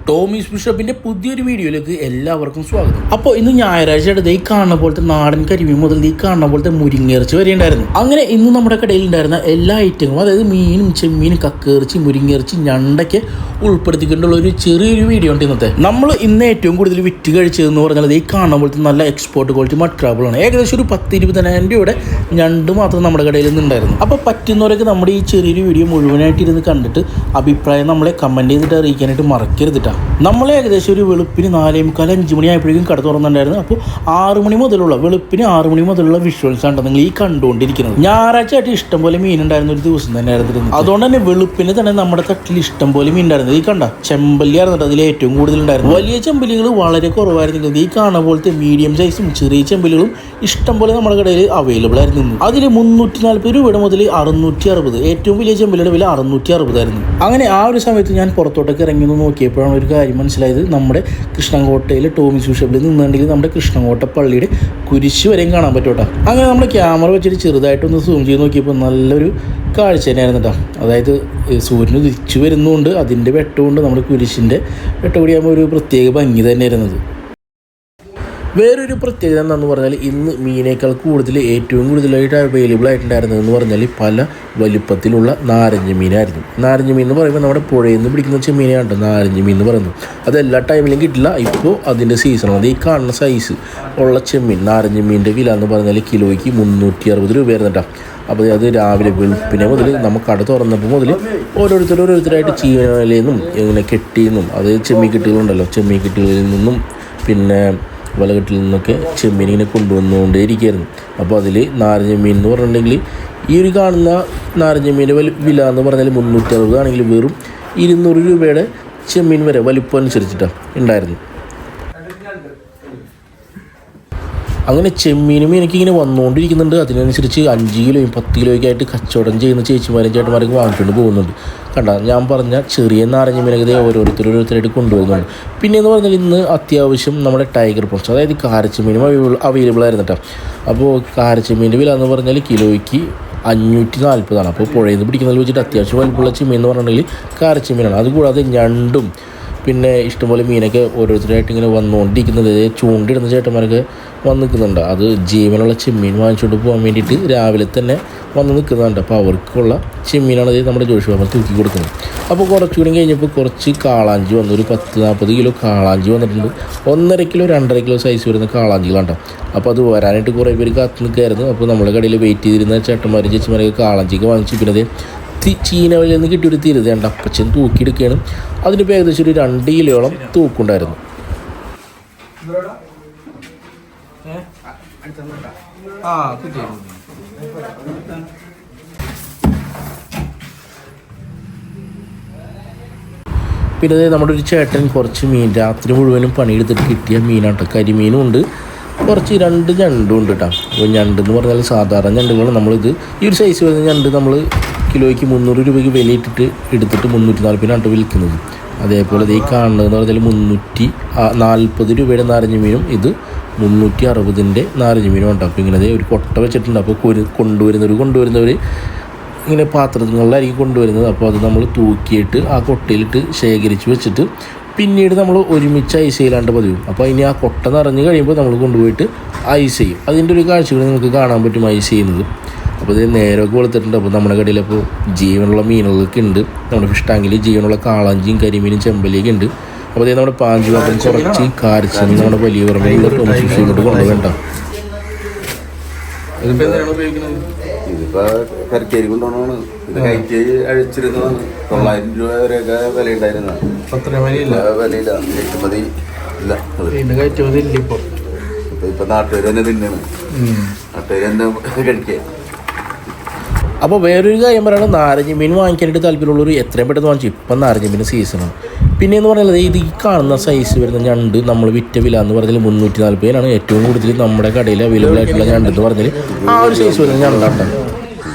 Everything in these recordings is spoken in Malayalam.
ടോമീസ് ബിഷപ്പിന്റെ പുതിയൊരു വീഡിയോയിലേക്ക് എല്ലാവർക്കും സ്വാഗതം. അപ്പോൾ ഇന്ന് ഞായറാഴ്ചയുടെ ഈ കാണുന്ന പോലത്തെ നാടൻ കരിമീൻ മുതൽ ഈ കാണുന്ന പോലത്തെ മുരിങ്ങയിറച്ചി വരെ ഉണ്ടായിരുന്നു. അങ്ങനെ ഇന്ന് നമ്മുടെ കടയിൽ ഉണ്ടായിരുന്ന എല്ലാ ഐറ്റങ്ങളും, അതായത് മീനും ചെമ്മീനും കക്കിറച്ചി മുരിങ്ങയിറച്ചി ഞണ്ടൊക്കെ ഉൾപ്പെടുത്തിക്കൊണ്ടുള്ള ഒരു ചെറിയൊരു വീഡിയോ ഉണ്ട് ഇന്നത്തെ. നമ്മൾ ഇന്ന് ഏറ്റവും കൂടുതൽ വിറ്റ് കഴിച്ചതെന്ന് പറഞ്ഞാൽ ഈ കാണുന്ന പോലത്തെ നല്ല എക്സ്പോർട്ട് ക്വാളിറ്റി മഡ് ക്രാബുകളാണ്. ഏകദേശം ഒരു 10-20,000 രൂപയുടെ ഞണ്ട് മാത്രം നമ്മുടെ കടയിൽ നിന്നുണ്ടായിരുന്നു. അപ്പോൾ പറ്റുന്നവരൊക്കെ നമ്മുടെ ഈ ചെറിയൊരു വീഡിയോ മുഴുവനായിട്ട് ഇരുന്ന് കണ്ടിട്ട് അഭിപ്രായം നമ്മളെ കമൻറ്റ് ചെയ്തിട്ട് അറിയിക്കാനായിട്ട് മറക്കരുതിട്ടാ. നമ്മൾ ഏകദേശം ഒരു വെളുപ്പിന് 4:45-5 മണി ആയപ്പോഴേക്കും കട തുറന്നിട്ടുണ്ടായിരുന്നു. അപ്പോൾ 6 മണി മുതലുള്ള വെളുപ്പിന് 6 മണി മുതലുള്ള വിഷ്വൽസ് ആണ് നിങ്ങൾ ഈ കണ്ടുകൊണ്ടിരിക്കുന്നത്. ഞായറാഴ്ച ആയിട്ട് ഇഷ്ടംപോലെ മീൻ ഉണ്ടായിരുന്ന ഒരു ദിവസം തന്നെ ആയിരുന്നു. അതുകൊണ്ട് തന്നെ വെളുപ്പിന് തന്നെ നമ്മുടെ തട്ടിൽ ഇഷ്ടംപോലെ മീൻ ഉണ്ടായിരുന്നു. ഈ കണ്ട ചെമ്പല്ലി ആയിരുന്നു അതിൽ ഏറ്റവും കൂടുതൽ ഉണ്ടായിരുന്നു. വലിയ ചെമ്പല്ലികൾ വളരെ കുറവായിരുന്നു. ഈ കാണുന്ന പോലത്തെ മീഡിയം സൈസും ചെറിയ ചെമ്പല്ലികളും ഇഷ്ടംപോലെ നമ്മുടെ കടയിൽ അവൈലബിൾ ആയിരുന്നു. അതിൽ 340 രൂപയുടെ മുതൽ 660, ഏറ്റവും വലിയ ചെമ്പല്ലിയുടെ വില 660 ആയിരുന്നു. അങ്ങനെ ആ ഒരു സമയത്ത് ഞാൻ പുറത്തോട്ടൊക്കെ ഇറങ്ങി ഒന്ന് നോക്കിയപ്പോഴാണ് ഒരു കാര്യം മനസ്സിലായത്. നമ്മുടെ കൃഷ്ണൻകോട്ടയിൽ ടോമീസ് ബിഷപ്പിൽ നിന്നുണ്ടെങ്കിൽ നമ്മുടെ കൃഷ്ണൻകോട്ട പള്ളിയുടെ കുരിശ് വരെയും കാണാൻ പറ്റൂട്ടോ. അങ്ങനെ നമ്മൾ ക്യാമറ വെച്ചിട്ട് ചെറുതായിട്ടൊന്ന് സൂം ചെയ്ത് നോക്കിയപ്പോൾ നല്ലൊരു കാഴ്ച തന്നെയായിരുന്നു കേട്ടോ. അതായത് സൂര്യൻ ഉദിച്ചു വരുന്നതുകൊണ്ട് അതിൻ്റെ വെട്ടമുണ്ട് നമ്മുടെ കുരിശിൻ്റെ വെട്ടം കൂടിയാകുമ്പോൾ ഒരു പ്രത്യേക ഭംഗി തന്നെയായിരുന്നത്. വേറൊരു പ്രത്യേകത എന്താണെന്ന് പറഞ്ഞാൽ ഇന്ന് മീനേക്കാൾ കൂടുതൽ ഏറ്റവും കൂടുതലായിട്ട് അവൈലബിൾ ആയിട്ടുണ്ടായിരുന്നതെന്ന് പറഞ്ഞാൽ പല വലുപ്പത്തിലുള്ള നാരങ്ങ മീനായിരുന്നു. നാരങ്ങ മീൻ എന്ന് പറയുമ്പോൾ നമ്മുടെ പുഴയിൽ നിന്ന് പിടിക്കുന്ന ചെമ്മീനാണ് നാരങ്ങ മീൻ എന്ന് പറയുന്നത്. അത് എല്ലാ ടൈമിലും കിട്ടില്ല. ഇപ്പോൾ അതിൻ്റെ സീസണാണ്. അത് ഈ കാണുന്ന സൈസ് ഉള്ള ചെമ്മീൻ നാരങ്ങ മീനിൻ്റെ വില എന്ന് പറഞ്ഞാൽ കിലോയ്ക്ക് 360 രൂപയായിരുന്നു കേട്ടോ. അപ്പോൾ അത് രാവിലെ വെളുപ്പിനെ മുതൽ നമുക്ക് കട തുറന്നപ്പോൾ മുതൽ ഓരോരുത്തരായിട്ട് ചീവനയിലേന്നും ഇങ്ങനെ കെട്ടിയെന്നും, അത് ചെമ്മീൻ കെട്ടികളുണ്ടല്ലോ, ചെമ്മീൻ കെട്ടികളിൽ നിന്നും പിന്നെ വലകെട്ടിൽ നിന്നൊക്കെ ചെമ്മീൻ ഇങ്ങനെ കൊണ്ടുവന്നുകൊണ്ടേയിരിക്കുകയായിരുന്നു. അപ്പോൾ അതിൽ നാരങ്ങ മീൻ എന്ന് പറഞ്ഞിട്ടുണ്ടെങ്കിൽ ഈ ഒരു കാണുന്ന നാരങ്ങ മീൻ്റെ വില എന്ന് പറഞ്ഞാൽ 360 ആണെങ്കിൽ വെറും 200 രൂപയുടെ ചെമ്മീൻ വരെ വലിപ്പം അനുസരിച്ചിട്ടാണ് ഉണ്ടായിരുന്നു. അങ്ങനെ ചെമ്മീനും എനിക്കിങ്ങനെ വന്നുകൊണ്ടിരിക്കുന്നുണ്ട്. അതിനനുസരിച്ച് 5 കിലോയും 10 കിലോയൊക്കെ ആയിട്ട് കച്ചവടം ചെയ്യുന്ന ചേച്ചിമാരും ചേട്ടന്മാരൊക്കെ വാങ്ങിച്ചുകൊണ്ട് പോകുന്നുണ്ട്. കണ്ട ഞാൻ പറഞ്ഞ ചെറിയ നാരങ്ങ മീനൊക്കെ ഓരോരുത്തരായിട്ട് കൊണ്ടുവരുന്നുണ്ട്. പിന്നെ എന്ന് പറഞ്ഞാൽ ഇന്ന് അത്യാവശ്യം നമ്മുടെ ടൈഗർ പ്രോൺസ്, അതായത് കാരച്ചെമ്മീനും അവൈലബിൾ ആയിരുന്നു കേട്ടോ. അപ്പോൾ കാരച്ചെമ്മീൻ്റെ വില എന്ന് പറഞ്ഞാൽ കിലോയ്ക്ക് 540. അപ്പോൾ പുഴയിൽ നിന്ന് പിടിക്കുന്നതിൽ വെച്ചിട്ട് അത്യാവശ്യം വലുപ്പമുള്ള ചെമ്മീൻ എന്ന് പറഞ്ഞിട്ടുണ്ടെങ്കിൽ കാരച്ചെമ്മീനാണ്. അതുകൂടാതെ ഞണ്ടും പിന്നെ ഇഷ്ടംപോലെ മീനൊക്കെ ഓരോരുത്തരായിട്ട് ഇങ്ങനെ വന്നുകൊണ്ടിരിക്കുന്നത്. ചൂണ്ടിടുന്ന ചേട്ടന്മാരൊക്കെ വന്ന് നിൽക്കുന്നുണ്ട്. അത് ജീവനുള്ള ചെമ്മീൻ വാങ്ങിച്ചുകൊണ്ട് പോകാൻ വേണ്ടിയിട്ട് രാവിലെ തന്നെ വന്ന് നിൽക്കുന്നുണ്ട്. അപ്പോൾ അവർക്കുള്ള ചെമ്മീനാണ് നമ്മുടെ ജോഷി ബാബ തൂക്കി കൊടുക്കുന്നത്. അപ്പോൾ കുറച്ചുകൂടി കഴിഞ്ഞപ്പോൾ കുറച്ച് കാളാഞ്ചി വന്നു. ഒരു 10-40 കിലോ കാളാഞ്ചി വന്നിട്ടുണ്ട്. 1.5 കിലോ 2.5 കിലോ സൈസ് വരുന്ന കാളാഞ്ചികളാണ്. അപ്പോൾ അത് വരാനായിട്ട് കുറേ പേര് കാത്തു നിൽക്കുകയായിരുന്നു. അപ്പോൾ നമ്മുടെ കടയിൽ വെയിറ്റ് ചെയ്തിരുന്ന ചേട്ടന്മാരും ചേച്ചിമാരൊക്കെ കാളാഞ്ചിക്ക് വാങ്ങിച്ച് പിന്നെ അതേ ചീനവലിൽ നിന്ന് കിട്ടിയൊരു തിരുതേണ്ട അപ്പച്ചൻ തൂക്കിയെടുക്കുകയാണ്. അതിനിപ്പോൾ ഏകദേശം ഒരു 2 കിലോയോളം തൂക്കുണ്ടായിരുന്നു. പിന്നെ നമ്മുടെ ഒരു ചേട്ടൻ കുറച്ച് മീൻ രാത്രി മുഴുവനും പണിയെടുത്തിട്ട് കിട്ടിയ മീനാട്ടോ. കരിമീനും ഉണ്ട്, കുറച്ച് 2 ഞണ്ടും ഉണ്ട് കേട്ടോ. അപ്പോൾ ഞണ്ടെന്ന് പറഞ്ഞാൽ സാധാരണ ഞണ്ടുകൾ നമ്മളിത് ഈ ഒരു സൈസ് വരുന്ന ഞണ്ട് നമ്മൾ കിലോയ്ക്ക് 300 രൂപയ്ക്ക് വിലയിട്ടിട്ട് എടുത്തിട്ട് 340 വിൽക്കുന്നത്. അതേപോലെ ഈ കാണുന്നതെന്ന് പറഞ്ഞാൽ 340 രൂപയുടെ നാരങ്ങ മീനും ഇത് 360 നാരങ്ങ മീനും ഉണ്ട്. അപ്പോൾ ഇങ്ങനെ ഒരു കൊട്ട വെച്ചിട്ടുണ്ട്. അപ്പോൾ കൊണ്ടുവരുന്നവർ ഇങ്ങനെ പാത്രങ്ങളിലായിരിക്കും കൊണ്ടുവരുന്നത്. അപ്പോൾ അത് നമ്മൾ തൂക്കിയിട്ട് ആ കൊട്ടയിലിട്ട് ശേഖരിച്ച് വെച്ചിട്ട് പിന്നീട് നമ്മൾ ഒരുമിച്ച് ഐസ് ചെയ്യലാണ്ട് പതിവും. അപ്പോൾ ഇനി ആ കൊട്ട നിറഞ്ഞ് കഴിയുമ്പോൾ നമ്മൾ കൊണ്ടുപോയിട്ട് ഐസ് ചെയ്യും. അതിൻ്റെ ഒരു കാഴ്ച കൂടി നിങ്ങൾക്ക് കാണാൻ പറ്റും ഐസ് ചെയ്യുന്നത്. അപ്പോൾ ഇത് നേരമൊക്കെ കൊടുത്തിട്ടുണ്ട്. അപ്പോൾ നമ്മുടെ കടയിൽ അപ്പോൾ ജീവനുള്ള മീനുകളൊക്കെ ഉണ്ട്. നമ്മുടെ ഫിഷ് ടാങ്കിൽ ജീവനുള്ള കാളാഞ്ചിയും കരിമീനും ചെമ്പലിയൊക്കെ ഉണ്ട്. അപ്പോൾ അതേ നമ്മുടെ പാഞ്ച് പാത്രം കുറച്ച് കാരച്ചമീൻ നമ്മുടെ വലിയ പുറമേയുള്ള ടോമീസ് ഇങ്ങോട്ട് കൊണ്ടുപോകണ്ട. ഇതിപ്പോൾ കരക്കേരി കൊണ്ടുപോകണമാണ്. ഇത് കയറ്റി അഴിച്ചിരുന്നതാണ്. 900 രൂപ വരെയൊക്കെ വില ഉണ്ടായിരുന്നതാണ്. വിലയില്ല, കയറ്റുമതി ഇല്ല. ഇപ്പം നാട്ടുകാർ തന്നെ തിന്നാണ്. നാട്ടുകാർ തന്നെ കഴിക്കുക. അപ്പോൾ വേറൊരു കാര്യം പറയുന്നത്, നാരങ്ങ മീൻ വാങ്ങിക്കാനായിട്ട് താല്പര്യമുള്ളവർ എത്രയും പെട്ടെന്ന് വാങ്ങിച്ചു. ഇപ്പം നാരങ്ങ മീൻ സീസണാണ്. പിന്നെ എന്ന് പറഞ്ഞാൽ ഇത് ഈ കാണുന്ന സൈസ് വരുന്ന ഞണ്ട് നമ്മൾ വിറ്റ വില എന്ന് പറഞ്ഞാൽ 340 ഏറ്റവും കൂടുതൽ നമ്മുടെ കടയിൽ അവൈലബിൾ ആയിട്ടുള്ള ഞണ്ട് എന്ന് പറഞ്ഞാൽ ആ ഒരു സൈസ് വരുന്ന ഞണ്ടാണ്.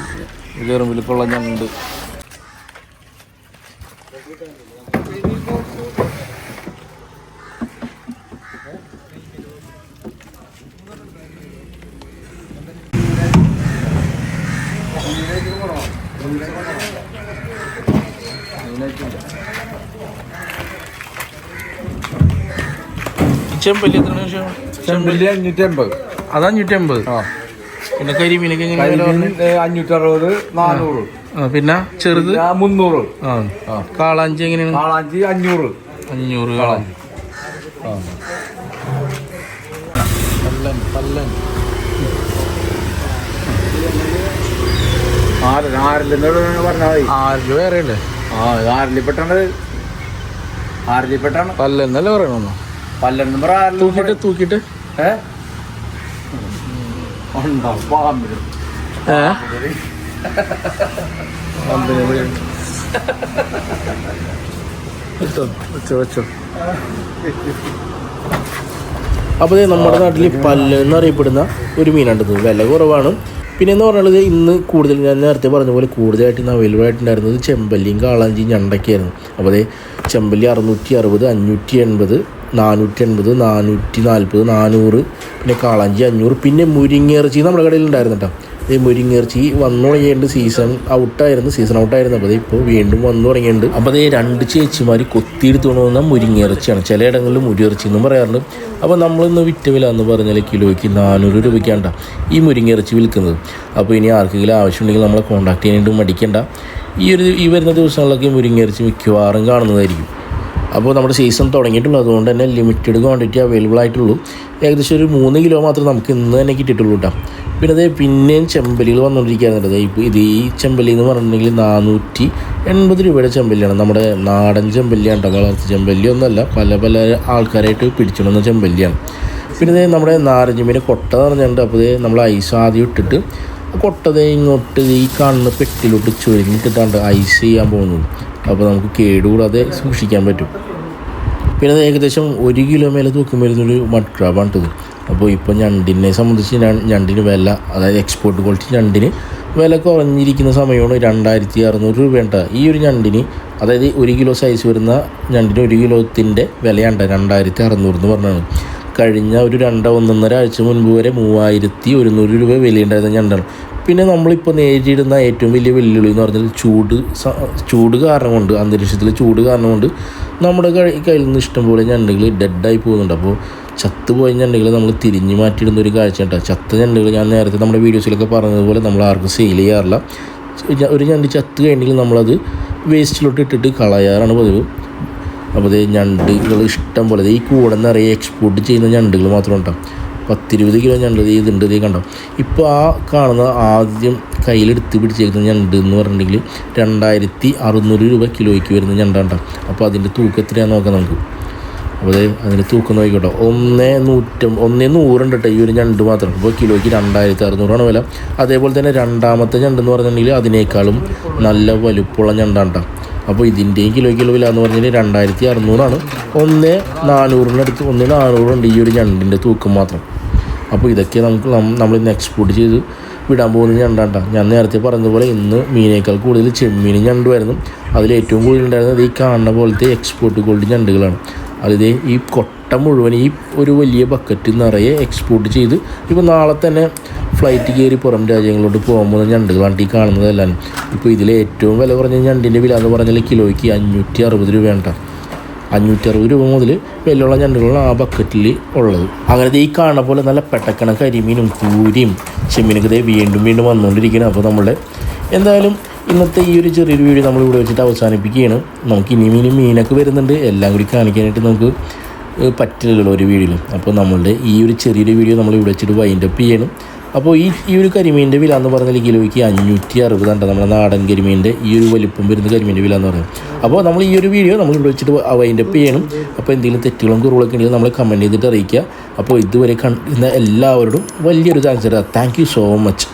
ചെറുമ്പിലിപ്പുള്ള ഞണ്ട് ചെമ്പല്ലി എത്ര ശേഷം? ചെമ്പല്ലി 550. അത് 550. പിന്നെ കരിമീനൊക്കെ എങ്ങനെ? 560, 400. പിന്നെ ചെറുത് 300. കാളാഞ്ചി എങ്ങനെയാണ്? കാളാഞ്ചി 500. 500 കാളാഞ്ചി. പല്ലൻ 6 രൂപ വേറെ അല്ലേ? ആറിലിപ്പെട്ടാണ് പല്ലെന്നല്ലേ പറയണമെന്നോ? തൂക്കിട്ട് വെച്ചോ. അപ്പോൾ നമ്മുടെ നാട്ടിൽ പല്ല് എന്നറിയപ്പെടുന്ന ഒരു മീനാണ്ടത്. വില കുറവാണ്. പിന്നെ എന്ന് പറഞ്ഞാൽ ഇന്ന് കൂടുതൽ ഞാൻ നേരത്തെ പറഞ്ഞ പോലെ കൂടുതലായിട്ട് ഇന്ന് അവൈലബിൾ ആയിട്ടുണ്ടായിരുന്നത് ചെമ്പല്ലിയും കാളാഞ്ചിയും ഞണ്ടൊക്കെയായിരുന്നു. അപ്പോൾ അതേ ചെമ്പല്ലി 660, 580, 480, 440, 400, പിന്നെ കാളാഞ്ചി 500, പിന്നെ മുരിങ്ങയിറച്ചി നമ്മുടെ കടയിൽ ഉണ്ടായിരുന്നു കേട്ടോ. ഈ മുരിങ്ങയിറച്ചി വന്നു തുടങ്ങിയിട്ടുണ്ട്. സീസൺ ഔട്ടായിരുന്നു. അപ്പോൾ ഇപ്പോൾ വീണ്ടും വന്നു തുടങ്ങിയിട്ടുണ്ട്. അപ്പോൾ അതേ 2 ചേച്ചിമാർ കൊത്തിയെടുത്തുകൊണ്ട് വന്ന മുരിങ്ങയിറച്ചിയാണ്. ചിലയിടങ്ങളിൽ മുരിയിറച്ചി എന്നും പറയാറുണ്ട്. അപ്പോൾ നമ്മളിന്ന് വിറ്റ വില എന്ന് പറഞ്ഞാൽ കിലോയ്ക്ക് 400 രൂപയ്ക്കാണ് ഈ മുരിങ്ങയിറച്ചി വിൽക്കുന്നത്. അപ്പോൾ ഇനി ആർക്കെങ്കിലും ആവശ്യമുണ്ടെങ്കിൽ നമ്മളെ കോൺടാക്ട് ചെയ്യാനായിട്ട് മടിക്കേണ്ട. ഈ വരുന്ന ദിവസങ്ങളിലൊക്കെ മുരിങ്ങയിറച്ചി മിക്കവാറും കാണുന്നതായിരിക്കും. അപ്പോൾ നമ്മുടെ സീസൺ തുടങ്ങിയിട്ടുള്ളൂ. അതുകൊണ്ട് തന്നെ ലിമിറ്റഡ് ക്വാണ്ടിറ്റി അവൈലബിൾ ആയിട്ടുള്ളൂ. ഏകദേശം ഒരു 3 കിലോ മാത്രമേ നമുക്ക് ഇന്ന് തന്നെ കിട്ടിയിട്ടുള്ളൂ കേട്ടോ. പിന്നെ അത് പിന്നെയും ചെമ്പല്ലികൾ വന്നുകൊണ്ടിരിക്കുകയായിരുന്നത്. ഇപ്പോൾ ഈ ചെമ്പല്ലി എന്ന് പറഞ്ഞിട്ടുണ്ടെങ്കിൽ 480 രൂപയുടെ ചെമ്പല്ലിയാണ്. നമ്മുടെ നാടൻ ചെമ്പല്ലിയാണ് കേട്ടോ. വളർച്ച ചെമ്പല്ലി ഒന്നുമല്ല, പല ആൾക്കാരായിട്ട് പിടിച്ചുകൊണ്ടുവന്ന ചെമ്പല്ലിയാണ്. പിന്നെ നമ്മുടെ നാരങ്ങ മീൻ കൊട്ട പറഞ്ഞിട്ടുണ്ട്. അപ്പോൾ നമ്മൾ ഐസ് ആദ്യം ഇട്ടിട്ട് കൊട്ടതേ ഇങ്ങോട്ട് ഈ കാണുന്ന പെട്ടിലോട്ട് ചുരുങ്ങിട്ടിട്ടാണ് ഐസ് ചെയ്യാൻ പോകുന്നത്. അപ്പോൾ നമുക്ക് കേടുകൂടാതെ സൂക്ഷിക്കാൻ പറ്റും. പിന്നെ അത് ഏകദേശം 1 കിലോ മേലെ തൂക്കം വരുന്നൊരു മഡ് ക്രാബാണ് ഇത്. അപ്പോൾ ഇപ്പോൾ ഞണ്ടിനെ സംബന്ധിച്ച് ഞണ്ടിന് വില, അതായത് എക്സ്പോർട്ട് ക്വാളിറ്റി ഞണ്ടിന് വില കുറഞ്ഞിരിക്കുന്ന സമയമാണ്. 2600 രൂപയുണ്ട് ഈ ഒരു ഞണ്ടിന്. അതായത് 1 കിലോ സൈസ് വരുന്ന ഞണ്ടിന് 1 കിലോത്തിൻ്റെ വിലയുണ്ട് 2600 എന്ന് പറഞ്ഞാണ്. കഴിഞ്ഞ ഒരു 1.5 ആഴ്ച മുൻപ് വരെ 3100 രൂപ വിലയുണ്ടായിരുന്ന ഞണ്ടാണ്. പിന്നെ നമ്മളിപ്പോൾ നേരിടുന്ന ഏറ്റവും വലിയ വെല്ലുവിളി എന്ന് പറഞ്ഞാൽ ചൂട് കാരണം കൊണ്ട്, അന്തരീക്ഷത്തിലെ ചൂട് കാരണം കൊണ്ട് നമ്മുടെ കയ്യിൽ നിന്ന് ഇഷ്ടംപോലെ ഞണ്ടുകൾ ഡെഡായി പോകുന്നുണ്ട്. അപ്പോൾ ചത്തുപോയ ഞണ്ടുകൾ നമ്മൾ തിരിഞ്ഞു മാറ്റിയിടുന്ന ഒരു കാഴ്ച കേട്ടോ. ചത്ത ഞണ്ടുകൾ ഞാൻ നേരത്തെ നമ്മുടെ വീഡിയോസിലൊക്കെ പറഞ്ഞതുപോലെ നമ്മൾ ആർക്കും സെയിൽ ചെയ്യാറില്ല. ഒരു ഞണ്ട് ചത്ത് കഴിഞ്ഞെങ്കിൽ നമ്മളത് വേസ്റ്റിലോട്ട് ഇട്ടിട്ട് കളയാറാണ് പതിവ്. അപ്പോൾ ഞണ്ടുകൾ ഇഷ്ടം പോലെ ഈ കൂടെ നിറയെ എക്സ്പോർട്ട് ചെയ്യുന്ന ഞണ്ടുകൾ മാത്രം ഉണ്ടാവും. 10-20 കിലോ ഞണ്ട് ഇതുണ്ട്. കണ്ടോ, ഇപ്പോൾ ആ കാണുന്ന ആദ്യം കയ്യിലെടുത്ത് പിടിച്ചേക്കുന്ന ഞണ്ട് എന്ന് പറഞ്ഞിട്ടുണ്ടെങ്കിൽ 2600 രൂപ കിലോയ്ക്ക് വരുന്ന ഞണ്ടാണ്ടാവും. അപ്പോൾ അതിൻ്റെ തൂക്കം എത്രയാണെന്ന് നോക്കാം നമുക്ക്. അപ്പോൾ അതിൻ്റെ തൂക്കം നോക്കിക്കോട്ടോ. 1,100 ഉണ്ട് കേട്ടോ ഈ ഒരു ഞണ്ട് മാത്രം. അപ്പോൾ കിലോയ്ക്ക് 2600 വില. അതേപോലെ തന്നെ രണ്ടാമത്തെ ഞണ്ടെന്ന് പറഞ്ഞിട്ടുണ്ടെങ്കിൽ അതിനേക്കാളും നല്ല വലുപ്പമുള്ള ഞണ്ടാണ്ടാവും. അപ്പോൾ ഇതിൻ്റെയും കിലോ വില എന്ന് പറഞ്ഞാൽ 2600 1,400 1,400 ഉണ്ട് ഈ ഒരു ഞണ്ടിൻ്റെ തൂക്കം മാത്രം. അപ്പോൾ ഇതൊക്കെ നമ്മളിന്ന് എക്സ്പോർട്ട് ചെയ്ത് വിടാൻ പോകുന്ന ഞണ്ടാണ്ടാണ്. ഞാൻ നേരത്തെ പറഞ്ഞതുപോലെ ഇന്ന് മീനേക്കാൾ കൂടുതൽ ചെമ്മീൻ ഞണ്ട് വരുന്നു. അതിലേറ്റവും കൂടുതലുണ്ടായിരുന്നത് ഈ കാണുന്ന പോലത്തെ എക്സ്പോർട്ട് ക്വാളിറ്റി ഞണ്ടുകളാണ്. അതിതേ ഈ കൊട്ട മുഴുവൻ ഈ ഒരു വലിയ ബക്കറ്റ് നിറയെ എക്സ്പോർട്ട് ചെയ്ത് ഇപ്പോൾ നാളെ തന്നെ ഫ്ലൈറ്റ് കയറി പുറം രാജ്യങ്ങളിലോട്ട് പോകാൻ പോകുന്ന ഞണ്ടുകളാണ് ഈ കാണുന്നതെല്ലാം. ഇപ്പോൾ ഇതിലെ ഏറ്റവും വില കുറഞ്ഞ ഞണ്ടിൻ്റെ വില എന്ന് പറഞ്ഞാൽ കിലോയ്ക്ക് 560 രൂപയാണ് കേട്ടോ. 560 രൂപ മുതൽ വിലയുള്ള ഞണ്ടുകളാണ് ആ ബക്കറ്റിൽ ഉള്ളത്. അങ്ങനത്തെ ഈ കാണുന്ന പോലെ നല്ല പെട്ടക്കണ കരിമീനും കൂരിയും ചെമ്മീനൊക്കെ വീണ്ടും വന്നുകൊണ്ടിരിക്കുകയാണ്. അപ്പോൾ നമ്മളുടെ എന്തായാലും ഇന്നത്തെ ഈ ഒരു ചെറിയൊരു വീഡിയോ നമ്മളിവിടെ വെച്ചിട്ട് അവസാനിപ്പിക്കുകയാണ്. നമുക്ക് ഇനിയും മീനൊക്കെ വരുന്നുണ്ട്. എല്ലാം കൂടി കാണിക്കാനായിട്ട് നമുക്ക് പറ്റില്ലല്ലോ ഒരു വീഡിയോയിൽ. അപ്പോൾ നമ്മളുടെ ഈ ഒരു ചെറിയൊരു വീഡിയോ നമ്മളിവിടെ വെച്ചിട്ട് വൈൻഡപ്പ് ചെയ്യണം. അപ്പോൾ ഈ ഒരു കരിമീൻ്റെ വില എന്ന് പറഞ്ഞാൽ കിലോയ്ക്ക് 560 ഉണ്ട്. നമ്മുടെ നാടൻ കരിമീൻ്റെ ഈ ഒരു വലിപ്പം വരുന്ന കരിമീൻ്റെ വില എന്ന് പറയുന്നത്. അപ്പോൾ നമ്മൾ ഈ ഒരു വീഡിയോ നമ്മളിവിടെ വെച്ചിട്ട് വൈൻഡപ്പ് ചെയ്യണം. അപ്പോൾ എന്തെങ്കിലും തെറ്റുകളും കുറവുകളൊക്കെ ഉണ്ടെങ്കിൽ നമ്മൾ കമൻറ്റ് ചെയ്തിട്ട് അറിയിക്കുക. അപ്പോൾ ഇതുവരെ കണ്ടിരുന്ന എല്ലാവരോടും വലിയൊരു thanks. Thank you so much.